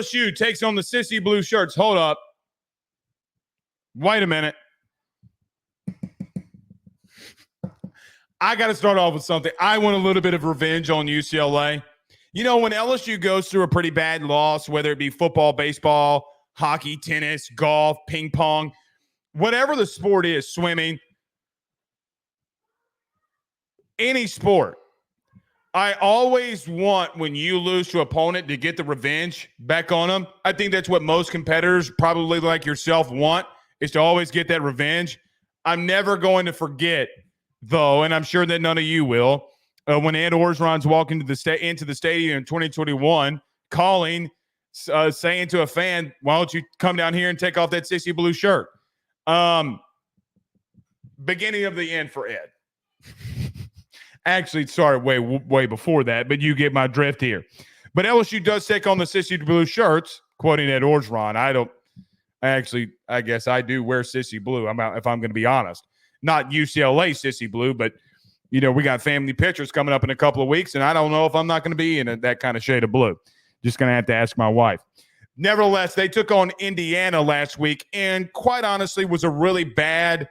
LSU takes on the Sissy Blue Shirts. Hold up. Wait a minute. I got to start off with something. I want a little bit of revenge on UCLA. You know, when LSU goes through a pretty bad loss, whether it be football, baseball, hockey, tennis, golf, ping pong, whatever the sport is, swimming, any sport, I always want, when you lose to an opponent, to get the revenge back on them. I think that's what most competitors, probably like yourself, want, is to always get that revenge. I'm never going to forget, though, and I'm sure that none of you will, when Ed Orgeron's walking into the stadium in 2021, saying to a fan, "Why don't you come down here and take off that Sissy Blue shirt?" Beginning of the end for Ed. Actually, it started way before that, but you get my drift here. But LSU does take on the Sissy Blue Shirts, quoting Ed Orgeron. I guess I do wear Sissy Blue, if I'm going to be honest. Not UCLA Sissy Blue, but, you know, we got family pictures coming up in a couple of weeks, and I don't know if I'm not going to be in that kind of shade of blue. Just going to have to ask my wife. Nevertheless, they took on Indiana last week, and quite honestly was a really bad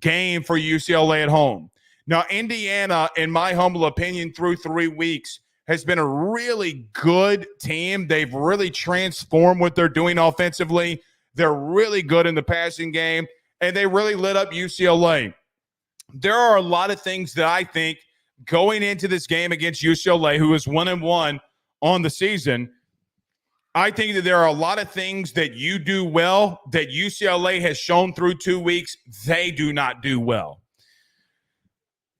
game for UCLA at home. Now, Indiana, in my humble opinion, through 3 weeks, has been a really good team. They've really transformed what they're doing offensively. They're really good in the passing game, and they really lit up UCLA. There are a lot of things that I think going into this game against UCLA, who is 1-1 on the season, I think that there are a lot of things that you do well that UCLA has shown through 2 weeks they do not do well.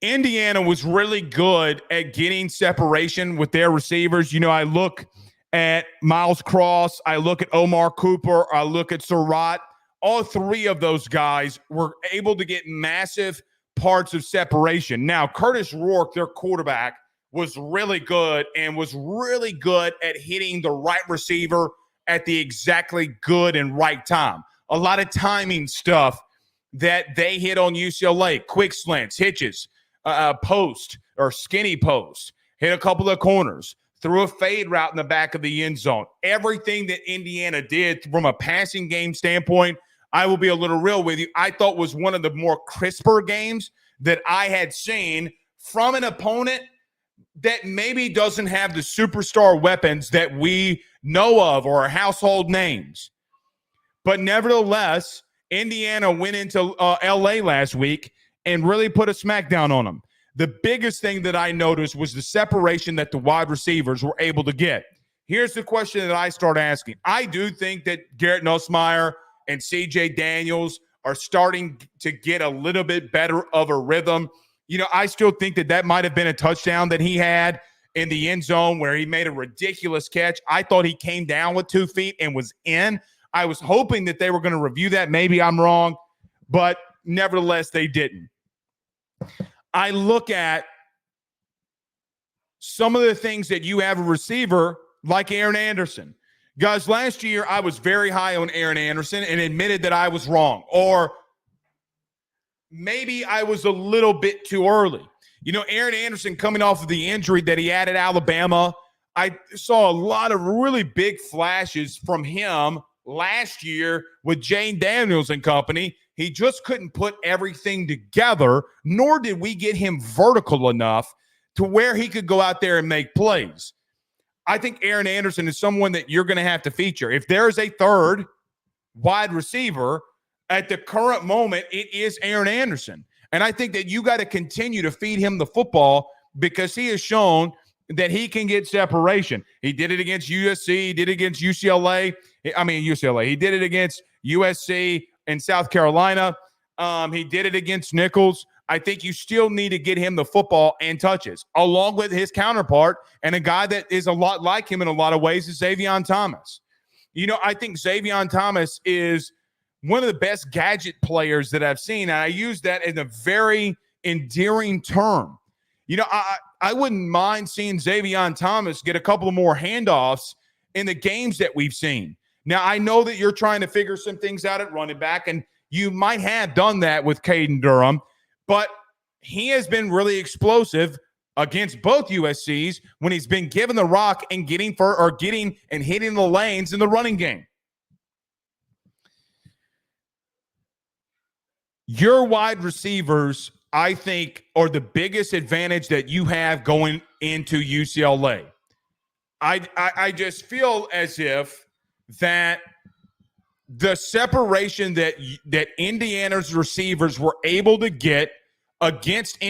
Indiana was really good at getting separation with their receivers. You know, I look at Miles Cross, I look at Omar Cooper, I look at Surratt. All three of those guys were able to get massive parts of separation. Now, Curtis Rourke, their quarterback, was really good and was really good at hitting the right receiver at the exactly good and right time. A lot of timing stuff that they hit on UCLA, quick slants, hitches, post or skinny post, hit a couple of corners, threw a fade route in the back of the end zone. Everything that Indiana did from a passing game standpoint, I will be a little real with you, I thought was one of the more crisper games that I had seen from an opponent that maybe doesn't have the superstar weapons that we know of or household names. But nevertheless, Indiana went into LA last week and really put a smackdown on them. The biggest thing that I noticed was the separation that the wide receivers were able to get. Here's the question that I start asking. I do think that Garrett Nussmeier and CJ Daniels are starting to get a little bit better of a rhythm. You know, I still think that might have been a touchdown that he had in the end zone where he made a ridiculous catch. I thought he came down with 2 feet and was in. I was hoping that they were going to review that. Maybe I'm wrong, but nevertheless, they didn't. I look at some of the things that you have a receiver like Aaron Anderson. Guys, last year I was very high on Aaron Anderson and admitted that I was wrong. Or maybe I was a little bit too early. You know, Aaron Anderson coming off of the injury that he had at Alabama, I saw a lot of really big flashes from him last year with Jane Daniels and company. He just couldn't put everything together, nor did we get him vertical enough to where he could go out there and make plays. I think Aaron Anderson is someone that you're going to have to feature. If there is a third wide receiver at the current moment, it is Aaron Anderson. And I think that you got to continue to feed him the football because he has shown that he can get separation. He did it against USC. He did it against UCLA. He did it against USC and South Carolina. He did it against Nichols. I think you still need to get him the football and touches, along with his counterpart and a guy that is a lot like him in a lot of ways is Xavier Thomas. You know, I think Xavier Thomas is one of the best gadget players that I've seen, and I use that in a very endearing term. You know, I wouldn't mind seeing Xavier Thomas get a couple of more handoffs in the games that we've seen. Now, I know that you're trying to figure some things out at running back, and you might have done that with Caden Durham, but he has been really explosive against both USCs when he's been given the rock and getting and hitting the lanes in the running game. Your wide receivers, I think, are the biggest advantage that you have going into UCLA. I just feel as if that the separation that Indiana's receivers were able to get against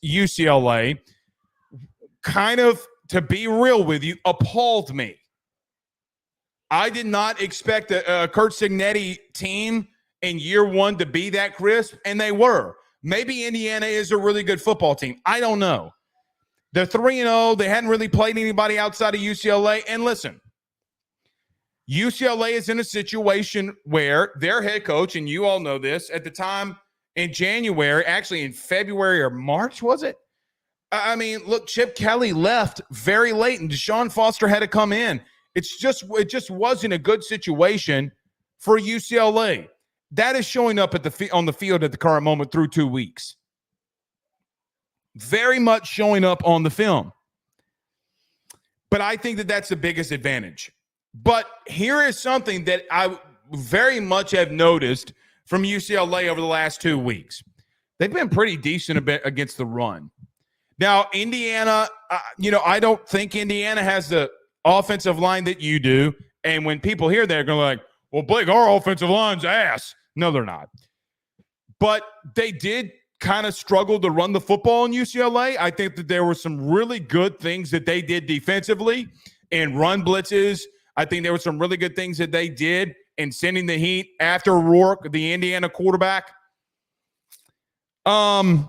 UCLA, kind of, to be real with you, appalled me. I did not expect a Kurt Cignetti team in year one to be that crisp, and they were. Maybe Indiana is a really good football team. I don't know. They're 3-0. They hadn't really played anybody outside of UCLA. And listen, UCLA is in a situation where their head coach, and you all know this, at the time in January, actually in February or March, was it? I mean, look, Chip Kelly left very late, and Deshaun Foster had to come in. It just wasn't a good situation for UCLA. That is showing up on the field at the current moment through 2 weeks. Very much showing up on the film. But I think that that's the biggest advantage. But here is something that I very much have noticed from UCLA over the last 2 weeks. They've been pretty decent a bit against the run. Now, Indiana, I don't think Indiana has the offensive line that you do. And when people hear that, they're going to be like, well, Blake, our offensive line's ass. No, they're not. But they did kind of struggle to run the football in UCLA. I think that there were some really good things that they did defensively and run blitzes. I think there were some really good things that they did in sending the heat after Rourke, the Indiana quarterback. I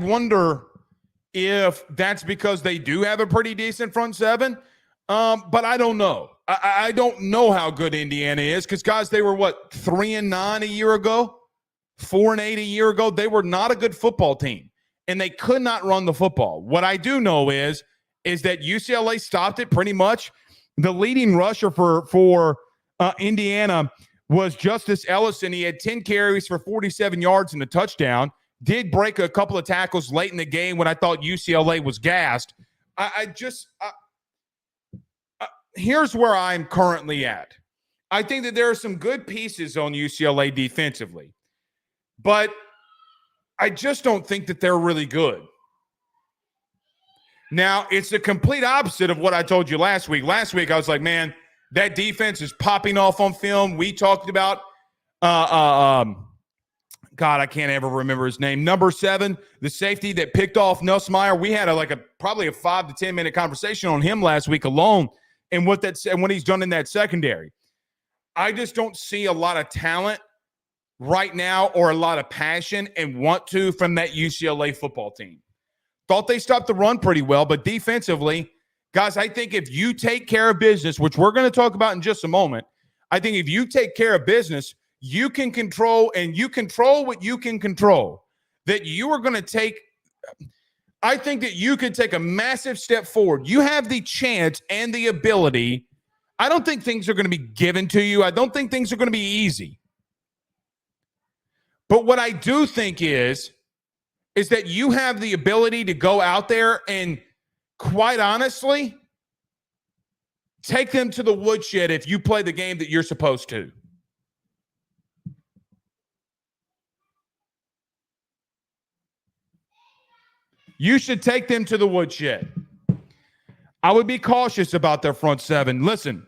wonder if that's because they do have a pretty decent front seven. But I don't know. I don't know how good Indiana is because, guys, they were, 3-9 a year ago, 4-8 a year ago. They were not a good football team, and they could not run the football. What I do know is that UCLA stopped it pretty much. The leading rusher for Indiana was Justice Ellison. He had 10 carries for 47 yards and a touchdown. Did break a couple of tackles late in the game when I thought UCLA was gassed. Here's where I'm currently at. I think that there are some good pieces on UCLA defensively, but I just don't think that they're really good. Now, it's the complete opposite of what I told you last week. Last week, I was like, man, that defense is popping off on film. We talked about, God, I can't ever remember his name. Number 7, the safety that picked off Nussmeier. We had probably a 5 to 10 minute conversation on him last week alone and what he's done in that secondary. I just don't see a lot of talent right now or a lot of passion and want to from that UCLA football team. Thought they stopped the run pretty well, but defensively, guys, I think if you take care of business, which we're going to talk about in just a moment, I think if you take care of business, you can control, and you control what you can control, that you are going to take. I think that you could take a massive step forward. You have the chance and the ability. I don't think things are going to be given to you. I don't think things are going to be easy. But what I do think is that you have the ability to go out there and, quite honestly, take them to the woodshed if you play the game that you're supposed to. You should take them to the woodshed. I would be cautious about their front seven. Listen,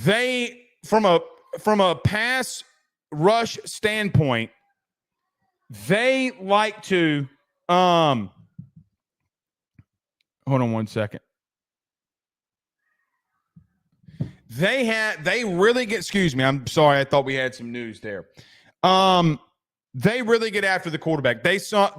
they, from a pass rush standpoint, they like to hold on one second. They really get, excuse me, I'm sorry, I thought we had some news there. They really get after the quarterback. They sent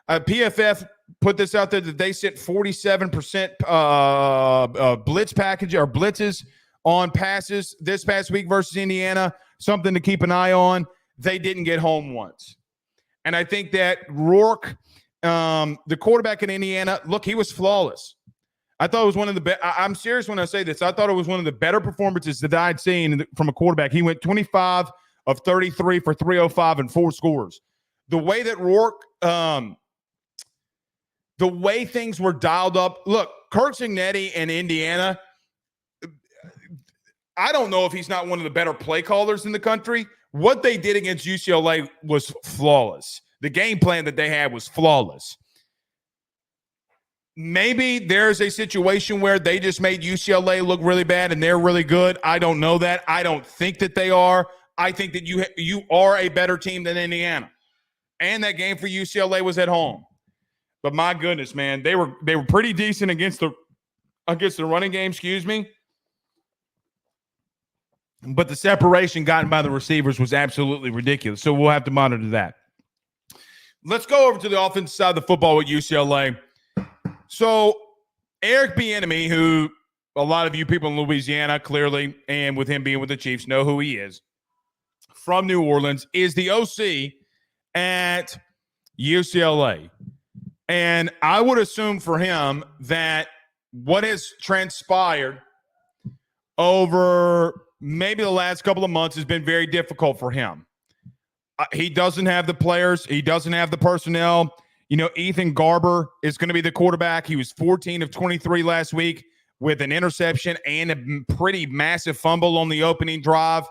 PFF put this out there that they sent 47% blitz package or blitzes on passes this past week versus Indiana. Something to keep an eye on. They didn't get home once. And I think that Rourke, the quarterback in Indiana, look, he was flawless. I thought it was one of the best. I'm serious when I say this. I thought it was one of the better performances that I'd seen from a quarterback. He went 25 of 33 for 305 and 4 scores. The way that Rourke, the way things were dialed up. Look, Kirk Cignetti in Indiana, I don't know if he's not one of the better play callers in the country. What they did against UCLA was flawless. The game plan that they had was flawless. Maybe there's a situation where they just made UCLA look really bad and they're really good. I don't know that. I don't think that they are. I think that you are a better team than Indiana. And that game for UCLA was at home. But my goodness, man, they were pretty decent against the running game, excuse me. But the separation gotten by the receivers was absolutely ridiculous. So we'll have to monitor that. Let's go over to the offensive side of the football with UCLA. So Eric Bienemy, who a lot of you people in Louisiana clearly, and with him being with the Chiefs, know who he is, from New Orleans, is the OC at UCLA. And I would assume for him that what has transpired over maybe the last couple of months has been very difficult for him. He doesn't have the players. He doesn't have the personnel. You know, Ethan Garber is going to be the quarterback. He was 14 of 23 last week with an interception and a pretty massive fumble on the opening drive.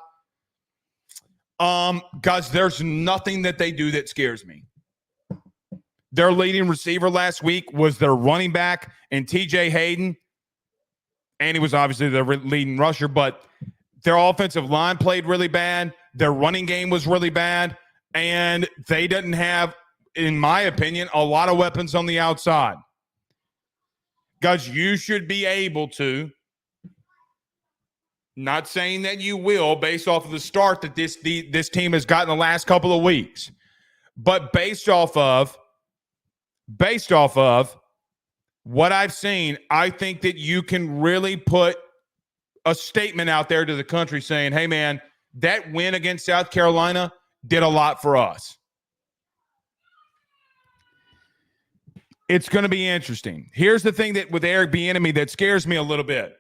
Guys, there's nothing that they do that scares me. Their leading receiver last week was their running back and TJ Hayden. And he was obviously their leading rusher, but their offensive line played really bad. Their running game was really bad. And they didn't have, in my opinion, a lot of weapons on the outside. Guys, you should be able to, not saying that you will based off of the start that this team has gotten the last couple of weeks, but based off of what I've seen, I think that you can really put a statement out there to the country saying, hey, man, that win against South Carolina did a lot for us. It's going to be interesting. Here's the thing that with Eric Bienemy that scares me a little bit.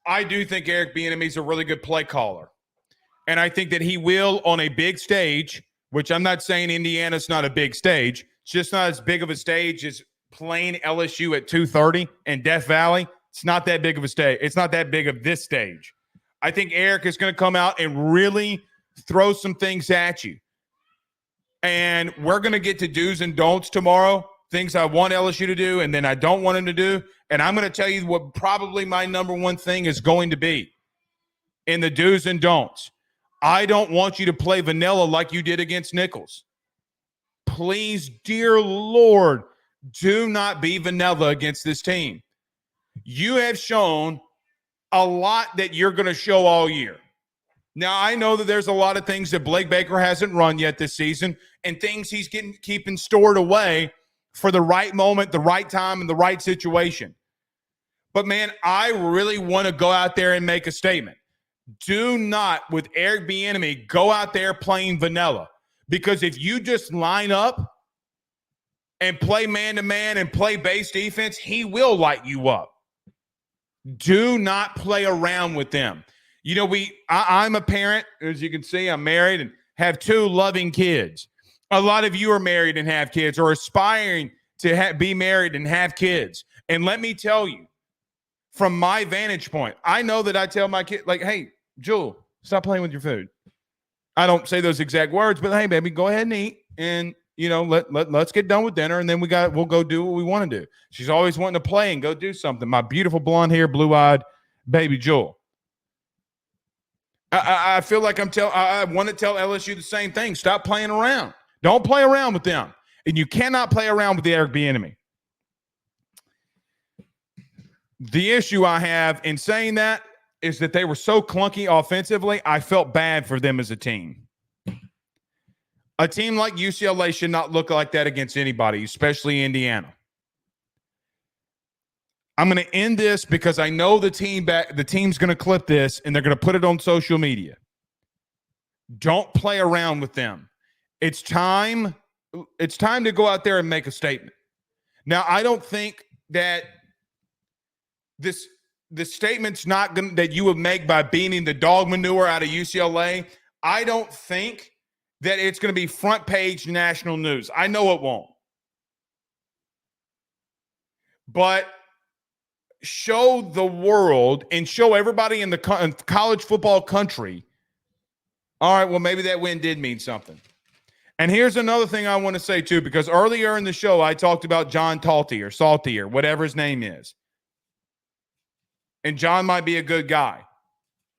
I do think Eric Bienemy is a really good play caller. And I think that he will on a big stage, which I'm not saying Indiana's not a big stage. It's just not as big of a stage as playing LSU at 2:30 in Death Valley. It's not that big of a stage. It's not that big of this stage. I think Eric is going to come out and really throw some things at you. And we're going to get to do's and don'ts tomorrow, things I want LSU to do and then I don't want them to do. And I'm going to tell you what probably my number one thing is going to be in the do's and don'ts. I don't want you to play vanilla like you did against Nichols. Please, dear Lord, do not be vanilla against this team. You have shown a lot that you're going to show all year. Now, I know that there's a lot of things that Blake Baker hasn't run yet this season and things he's keeping stored away for the right moment, the right time, and the right situation. But, man, I really want to go out there and make a statement. Do not, with Eric Bienemy, go out there playing vanilla. Because if you just line up and play man-to-man and play base defense, he will light you up. Do not play around with them. You know, I'm a parent. As you can see, I'm married and have 2 loving kids. A lot of you are married and have kids or aspiring to be married and have kids. And let me tell you, from my vantage point, I know that I tell my kid, like, hey, Jewel, stop playing with your food. I don't say those exact words, but hey, baby, go ahead and eat. And, you know, let's get done with dinner. And then we'll go do what we want to do. She's always wanting to play and go do something. My beautiful blonde hair, blue-eyed baby Jewel. I feel like I want to tell LSU the same thing. Stop playing around. Don't play around with them. And you cannot play around with the Eric Bienemy. The issue I have in saying that is that they were so clunky offensively, I felt bad for them as a team. A team like UCLA should not look like that against anybody, especially Indiana. I'm going to end this because I know the team's going to clip this and they're going to put it on social media. Don't play around with them. It's time to go out there and make a statement. Now, I don't think that the statement's not going that you would make by beating the dog manure out of UCLA. I don't think that it's going to be front page national news. I know it won't. But show the world and show everybody in the college football country, all right, well, maybe that win did mean something. And here's another thing I want to say, too, because earlier in the show, I talked about John Talty or Salty or whatever his name is. And John might be a good guy.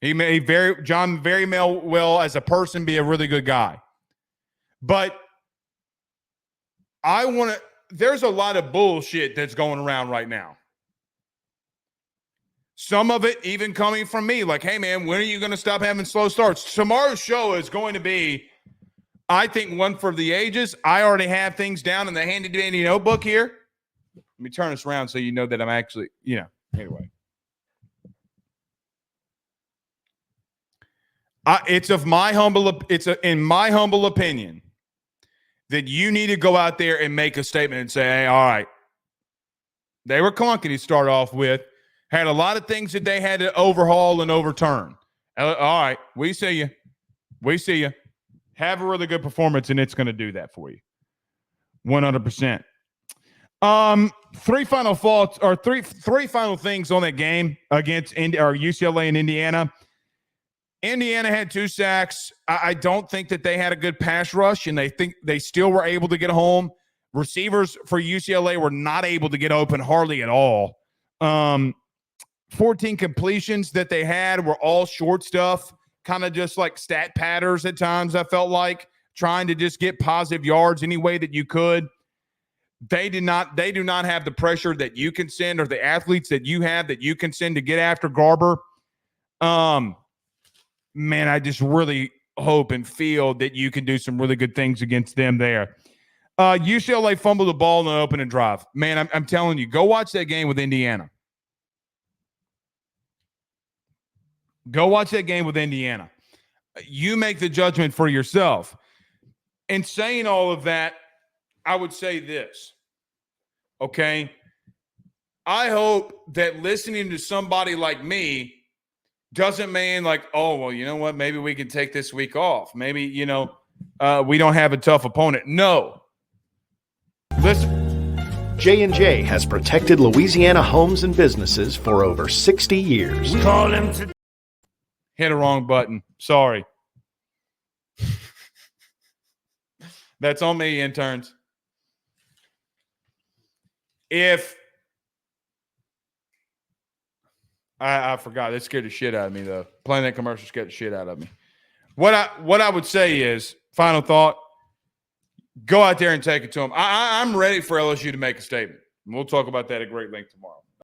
John very well as a person be a really good guy. But there's a lot of bullshit that's going around right now. Some of it even coming from me, like, hey, man, when are you going to stop having slow starts? Tomorrow's show is going to be, I think, one for the ages. I already have things down in the handy-dandy notebook here. Let me turn this around so you know that I'm actually, anyway. It's in my humble opinion that you need to go out there and make a statement and say, hey, all right, they were clunky to start off with. Had a lot of things that they had to overhaul and overturn. All right, we see you. We see you. Have a really good performance, and it's going to do that for you. 100%. Three final thoughts, or three final things on that game against UCLA and Indiana. Indiana had 2 sacks. I don't think that they had a good pass rush, and they think they still were able to get home. Receivers for UCLA were not able to get open hardly at all. 14 completions that they had were all short stuff, kind of just like stat patterns at times, I felt like, trying to just get positive yards any way that you could. They do not have the pressure that you can send, or the athletes that you have that you can send to get after Garber. Man, I just really hope and feel that you can do some really good things against them there. UCLA fumbled the ball in the opening drive. Man, I'm telling you, go watch that game with Indiana. Go watch that game with Indiana. You make the judgment for yourself. In saying all of that, I would say this, okay? I hope that listening to somebody like me doesn't mean like, oh, well, you know what? Maybe we can take this week off. Maybe, we don't have a tough opponent. No. Listen. J&J has protected Louisiana homes and businesses for over 60 years. Call him to hit a wrong button. Sorry. That's on me, interns. If I forgot, it scared the shit out of me, though. Playing that commercial scared the shit out of me. What I would say is, final thought, go out there and take it to them. I'm ready for LSU to make a statement. And we'll talk about that at great length tomorrow.